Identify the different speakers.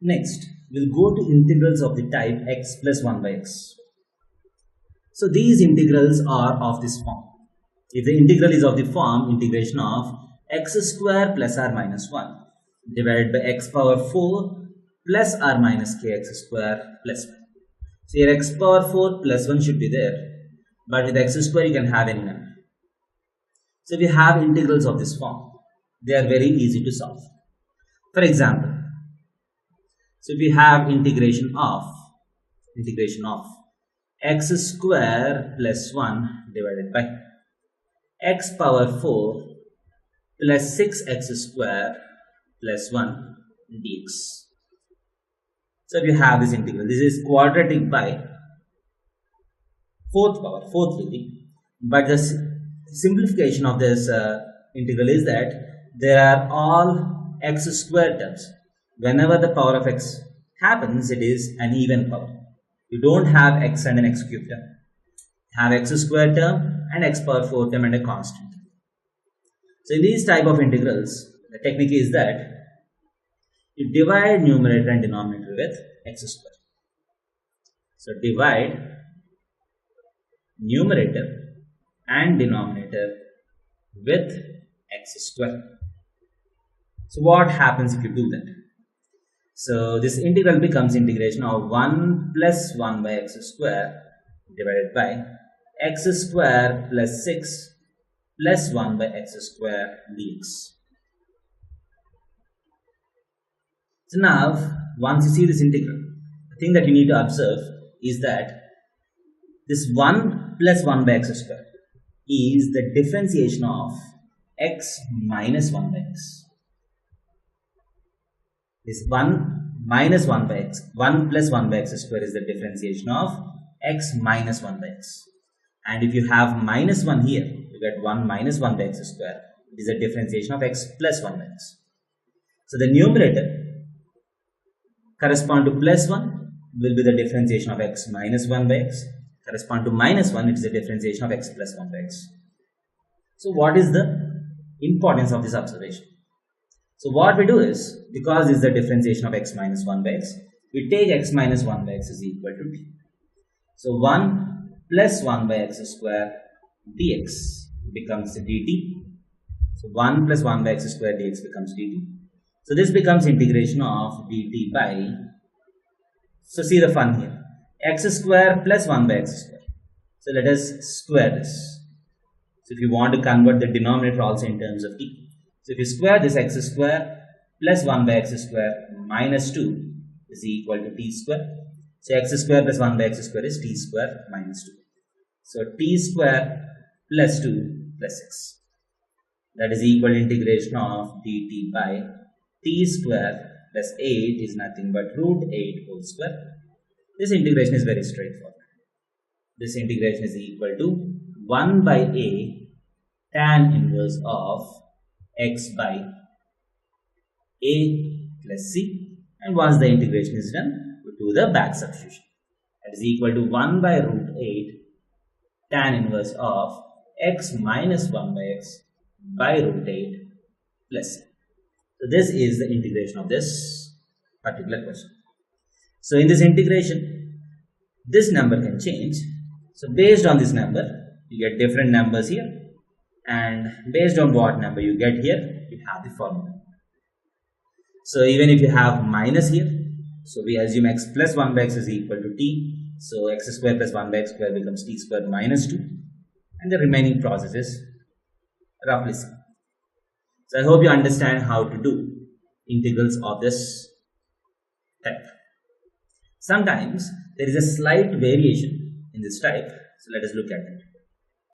Speaker 1: Next, we'll go to integrals of the type x plus 1 by x. So these integrals are of this form. If the integral is of the form integration of x square plus r minus 1 divided by x power 4 plus r minus kx square plus 1. So here x power 4 plus 1 should be there, but with x square you can have any number. So we have integrals of this form. They are very easy to solve. For example, so we have integration of x square plus 1 divided by x power 4 plus 6x square plus 1 dx. So we have this integral. This is quadratic by fourth degree. But the simplification of this integral is that there are all x square terms. Whenever the power of x happens, it is an even power. You don't have x and an x cube term. You have x square term and x power 4 term and a constant. So in these type of integrals, the technique is that you divide numerator and denominator with x square. So divide numerator and denominator with x square. So what happens if you do that? So this integral becomes integration of 1 plus 1 by x square divided by x square plus 6 plus 1 by x square dx. So now, once you see this integral, the thing that you need to observe is that this 1 plus 1 by x square is the differentiation of x minus 1 by x. This 1 minus 1 by x, 1 plus 1 by x square is the differentiation of x minus 1 by x. And if you have minus 1 here, you get 1 minus 1 by x square. It is a differentiation of x plus 1 by x. So the numerator correspond to plus 1 will be the differentiation of x minus 1 by x. Correspond to minus 1, it is the differentiation of x plus 1 by x. So what is the importance of this observation? So what we do is, because this is the differentiation of x minus 1 by x, we take x minus 1 by x is equal to t. So 1 plus 1 by x square dx becomes dt. So 1 plus 1 by x square dx becomes dt. So this becomes integration of dt by, so see the fun here, x square plus 1 by x square. So let us square this. So if you want to convert the denominator also in terms of t. So if you square this, x square plus 1 by x square minus 2 is equal to t square. So x square plus 1 by x square is t square minus 2. So t square plus 2 plus 6. That is equal to integration of dt by t square plus 8 is nothing but root 8 whole square. This integration is very straightforward. This integration is equal to 1 by a tan inverse of x by a plus c, and once the integration is done, we do the back substitution. That is equal to 1 by root 8 tan inverse of x minus 1 by x by root 8 plus c. So this is the integration of this particular question. So in this integration, this number can change. So based on this number, you get different numbers here, and based on what number you get here, you have the formula. So even if you have minus here, so we assume x plus 1 by x is equal to t. So x square plus 1 by x square becomes t square minus 2, and the remaining process is roughly same. So I hope you understand how to do integrals of this type. Sometimes there is a slight variation in this type, so let us look at it.